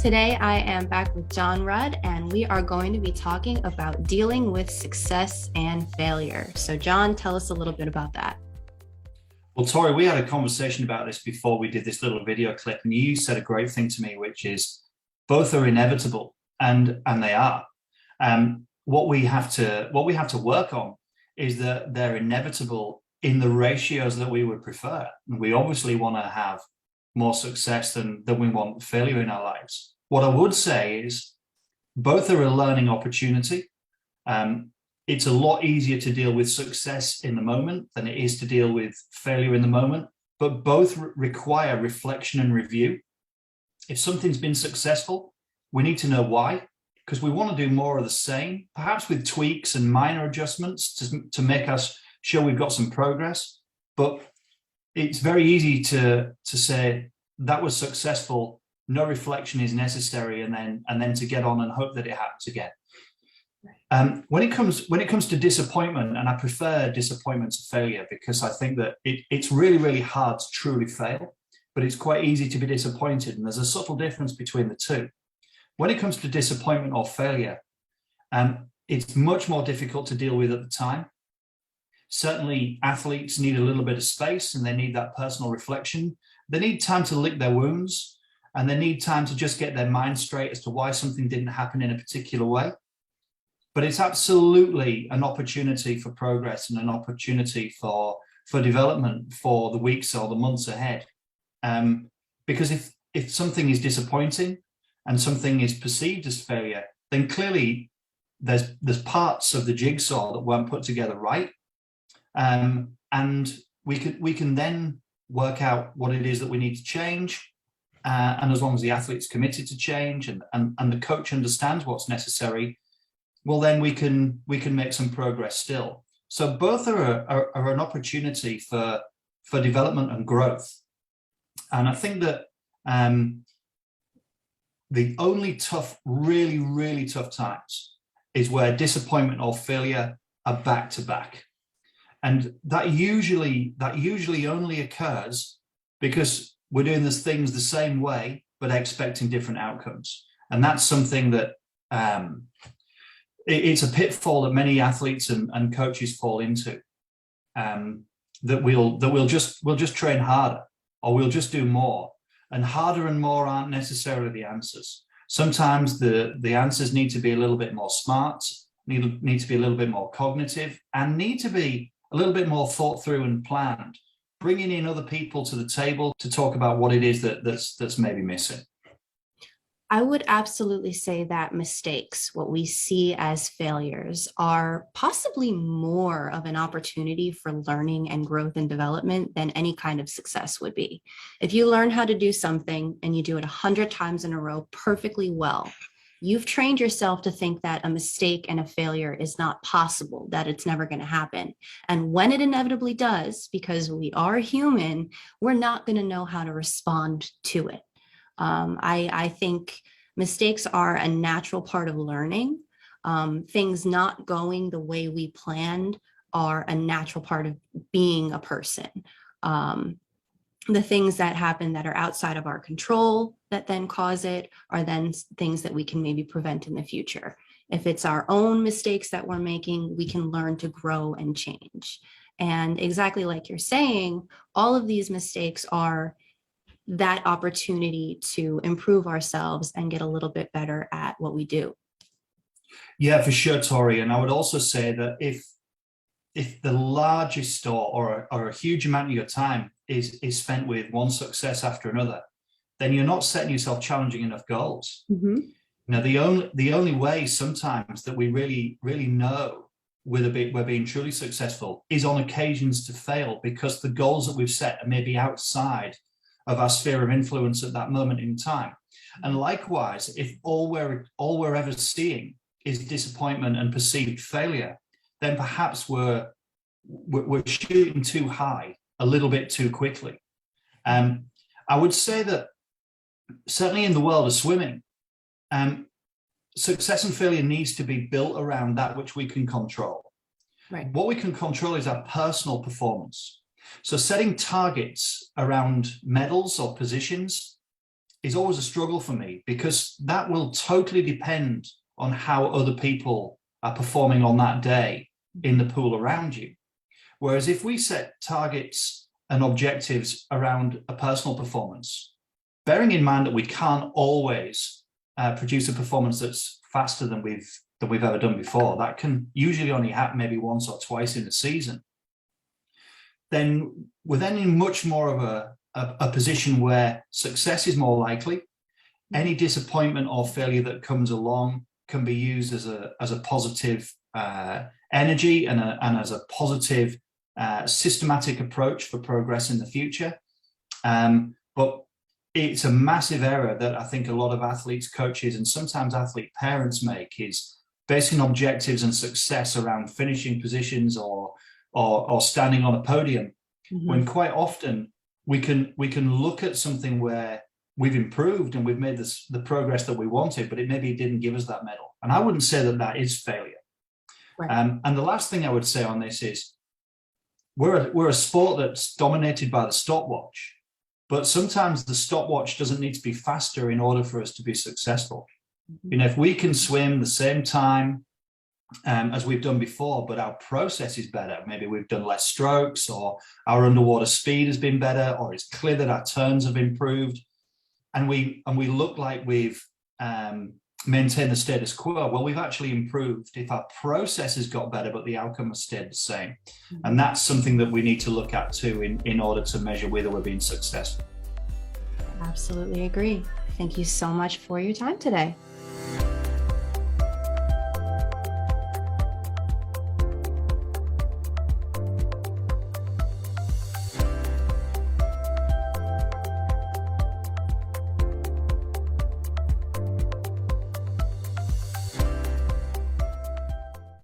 Today, I am back with Jon Rudd, and we are going to be talking about dealing with success and failure. So, Jon, tell us a little bit about that. Well, Tori, we had a conversation about this before we did this little video clip, and you said a great thing to me, which is both are inevitable, and they are. What we have to work on is that they're inevitable in the ratios that we would prefer. We obviously want to have more success than we want failure in our lives. What I would say is both are a learning opportunity. It's a lot easier to deal with success in the moment than it is to deal with failure in the moment, but both require reflection and review. If something's been successful, we need to know why, because we want to do more of the same, perhaps with tweaks and minor adjustments to make us sure we've got some progress. But it's very easy to say that was successful, no reflection is necessary, and then to get on and hope that it happens again. When it comes to disappointment, and I prefer disappointment to failure because I think that it's really, really hard to truly fail, but it's quite easy to be disappointed, and there's a subtle difference between the two. When it comes to disappointment or failure, it's much more difficult to deal with at the time. Certainly, athletes need a little bit of space, and they need that personal reflection. They need time to lick their wounds, and they need time to just get their mind straight as to why something didn't happen in a particular way. But it's absolutely an opportunity for progress and an opportunity for development for the weeks or the months ahead. Because if something is disappointing and something is perceived as failure, then clearly there's parts of the jigsaw that weren't put together right. And we can then work out what it is that we need to change. And as long as the athlete's committed to change and the coach understands what's necessary, well, then we can make some progress still. So both are an opportunity for development and growth. And I think that the only really, really tough times is where disappointment or failure are back to back. And that usually only occurs because we're doing these things the same way, but expecting different outcomes. And that's something that it's a pitfall that many athletes and coaches fall into. That we'll just train harder, or we'll just do more. And harder and more aren't necessarily the answers. Sometimes the answers need to be a little bit more smart, need to be a little bit more cognitive, and need to be a little bit more thought through and planned, bringing in other people to the table to talk about what it is that's maybe missing. I would absolutely say that mistakes, what we see as failures, are possibly more of an opportunity for learning and growth and development than any kind of success would be. If you learn how to do something and you do it 100 times in a row perfectly well, you've trained yourself to think that a mistake and a failure is not possible, that it's never going to happen. And when it inevitably does, because we are human, we're not going to know how to respond to it. I think mistakes are a natural part of learning. Things not going the way we planned are a natural part of being a person. The things that happen that are outside of our control that then cause it are then things that we can maybe prevent in the future. If it's our own mistakes that we're making, we can learn to grow and change. And exactly like you're saying, all of these mistakes are that opportunity to improve ourselves and get a little bit better at what we do. Yeah, for sure, Tori. And I would also say that if the largest or a huge amount of your time is spent with one success after another, then you're not setting yourself challenging enough goals. Mm-hmm. Now, the only way sometimes that we really know we're being truly successful is on occasions to fail, because the goals that we've set are maybe outside of our sphere of influence at that moment in time. And likewise, if all we're ever seeing is disappointment and perceived failure, then perhaps we're shooting too high a little bit too quickly. I would say that certainly in the world of swimming, success and failure needs to be built around that which we can control. Right. What we can control is our personal performance. So setting targets around medals or positions is always a struggle for me, because that will totally depend on how other people are performing on that day in the pool around you. Whereas if we set targets and objectives around a personal performance, bearing in mind that we can't always produce a performance that's faster than we've ever done before, that can usually only happen maybe once or twice in a season, then we're then in much more of a position where success is more likely. Any disappointment or failure that comes along can be used as a positive energy and as a positive systematic approach for progress in the future. But it's a massive error that I think a lot of athletes, coaches, and sometimes athlete parents make, is basing objectives and success around finishing positions or standing on a podium, when quite often we can look at something where we've improved and we've made the progress that we wanted, but it maybe didn't give us that medal. And I wouldn't say that is failure. Right. And the last thing I would say on this is we're a sport that's dominated by the stopwatch, but sometimes the stopwatch doesn't need to be faster in order for us to be successful. You know, if we can swim the same time as we've done before, but our process is better, maybe we've done less strokes, or our underwater speed has been better, or it's clear that our turns have improved, and we look like we've maintained the status quo, well, we've actually improved if our process has got better, but the outcome has stayed the same. And that's something that we need to look at too in order to measure whether we're being successful. Absolutely agree. Thank you so much for your time today.